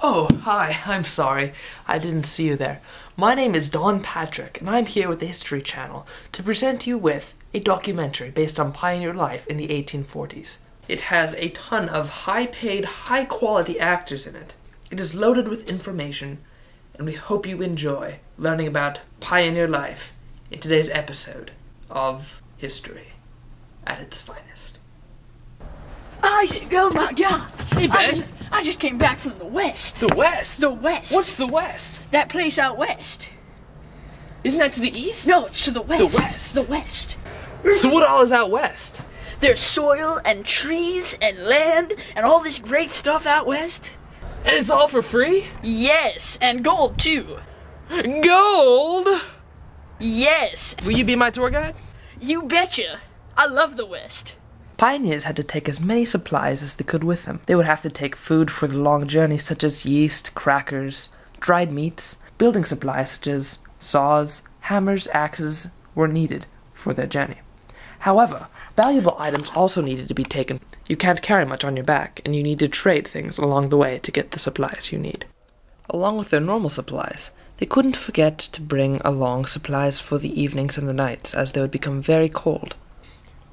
Oh, hi, I'm sorry. I didn't see you there. My name is Don Patrick, and I'm here with the History Channel to present you with a documentary based on pioneer life in the 1840s. It has a ton of high-paid, high-quality actors in it. It is loaded with information, and we hope you enjoy learning about pioneer life in today's episode of History at its finest. Isaac, oh my God! Hey, Ben! I just came back from the West. The West? The West. What's the West? That place out west. Isn't that to the east? No, it's to the west. The West? The West. So what all is out west? There's soil and trees and land and all this great stuff out west. And it's all for free? Yes, and gold too. Gold? Yes. Will you be my tour guide? You betcha. I love the West. Pioneers had to take as many supplies as they could with them. They would have to take food for the long journey, such as yeast, crackers, dried meats. Building supplies such as saws, hammers, axes were needed for their journey. However, valuable items also needed to be taken. You can't carry much on your back, and you need to trade things along the way to get the supplies you need. Along with their normal supplies, they couldn't forget to bring along supplies for the evenings and the nights, as they would become very cold.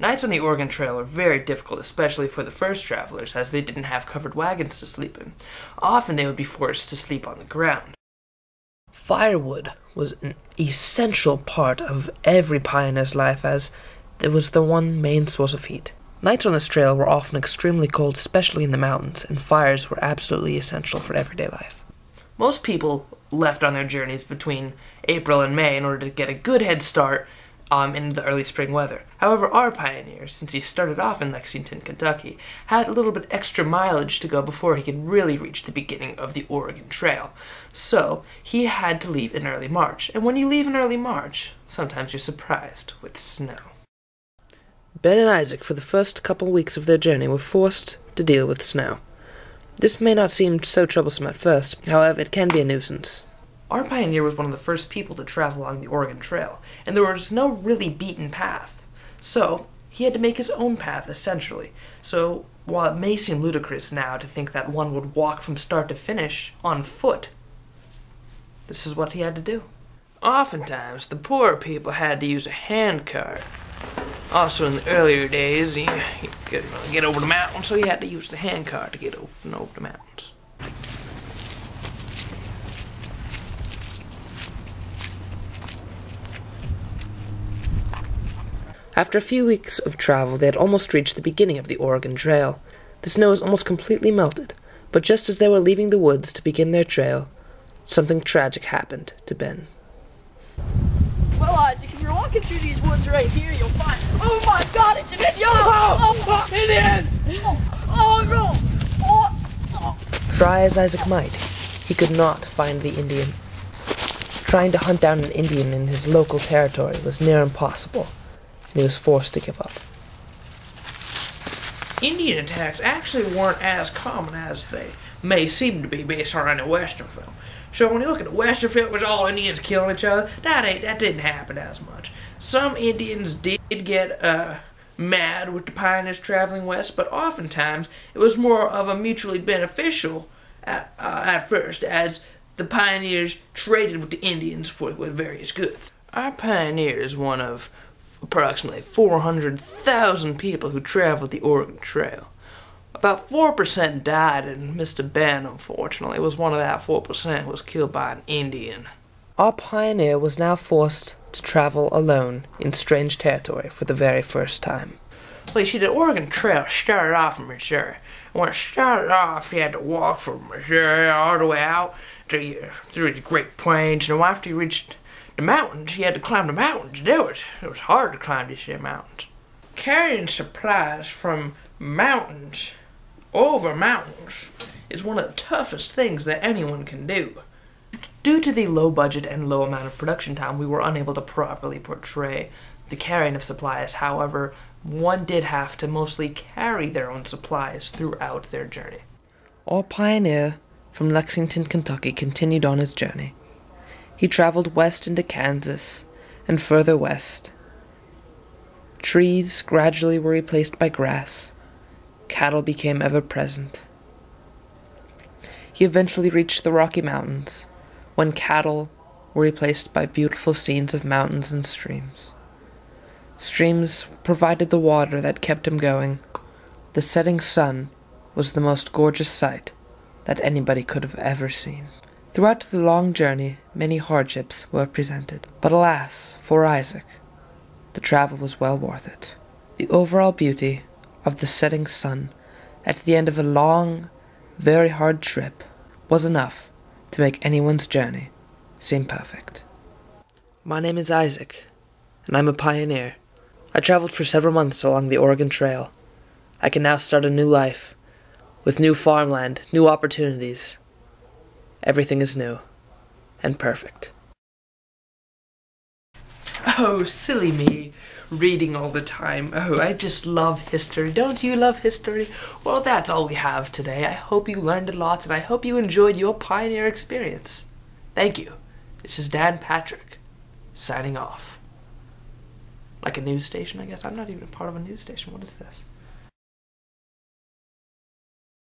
Nights on the Oregon Trail were very difficult, especially for the first travelers, as they didn't have covered wagons to sleep in. Often they would be forced to sleep on the ground. Firewood was an essential part of every pioneer's life, as it was the one main source of heat. Nights on this trail were often extremely cold, especially in the mountains, and fires were absolutely essential for everyday life. Most people left on their journeys between April and May in order to get a good head start in the early spring weather. However, our pioneer, since he started off in Lexington, Kentucky, had a little bit extra mileage to go before he could really reach the beginning of the Oregon Trail. So, he had to leave in early March. And when you leave in early March, sometimes you're surprised with snow. Ben and Isaac, for the first couple weeks of their journey, were forced to deal with snow. This may not seem so troublesome at first, however, it can be a nuisance. Our pioneer was one of the first people to travel along the Oregon Trail, and there was no really beaten path. So, he had to make his own path, essentially. So, while it may seem ludicrous now to think that one would walk from start to finish on foot, this is what he had to do. Oftentimes, the poorer people had to use a handcart. Also, in the earlier days, you couldn't really get over the mountains, so you had to use the handcart to get over the mountains. After a few weeks of travel, they had almost reached the beginning of the Oregon Trail. The snow was almost completely melted, but just as they were leaving the woods to begin their trail, something tragic happened to Ben. Well, Isaac, if you're walking through these woods right here, you'll find... Oh my God, it's an Indian! Oh, It is! Try as Isaac might, he could not find the Indian. Trying to hunt down an Indian in his local territory was near impossible, and he was forced to give up. Indian attacks actually weren't as common as they may seem to be based on any Western film. So when you look at the Western film, it was all Indians killing each other. That didn't happen as much. Some Indians did get mad with the pioneers traveling west, but oftentimes it was more of a mutually beneficial at first, as the pioneers traded with the Indians with various goods. Our pioneer is one of approximately 400,000 people who traveled the Oregon Trail. About 4% died, and Mr. Ben, unfortunately, was one of that 4% who was killed by an Indian. Our pioneer was now forced to travel alone in strange territory for the very first time. Well, you see, the Oregon Trail started off in Missouri. And when it started off, you had to walk from Missouri all the way out through the Great Plains, and after you reached the mountains, you had to climb the mountains to do it. It was hard to climb these mountains. Carrying supplies from mountains over mountains is one of the toughest things that anyone can do. Due to the low budget and low amount of production time, we were unable to properly portray the carrying of supplies. However, one did have to mostly carry their own supplies throughout their journey. Our pioneer from Lexington, Kentucky continued on his journey. He traveled west into Kansas and further west. Trees gradually were replaced by grass. Cattle became ever present. he eventually reached the Rocky Mountains, when cattle were replaced by beautiful scenes of mountains and streams. Streams provided the water that kept him going. The setting sun was the most gorgeous sight that anybody could have ever seen. Throughout the long journey, many hardships were presented, but alas, for Isaac, the travel was well worth it. The overall beauty of the setting sun at the end of a long, very hard trip was enough to make anyone's journey seem perfect. My name is Isaac, and I'm a pioneer. I traveled for several months along the Oregon Trail. I can now start a new life, with new farmland, new opportunities. Everything is new and perfect. Oh, silly me, reading all the time. Oh, I just love history. Don't you love history? Well, that's all we have today. I hope you learned a lot, and I hope you enjoyed your pioneer experience. Thank you. This is Dan Patrick, signing off. Like a news station, I guess. I'm not even a part of a news station. What is this?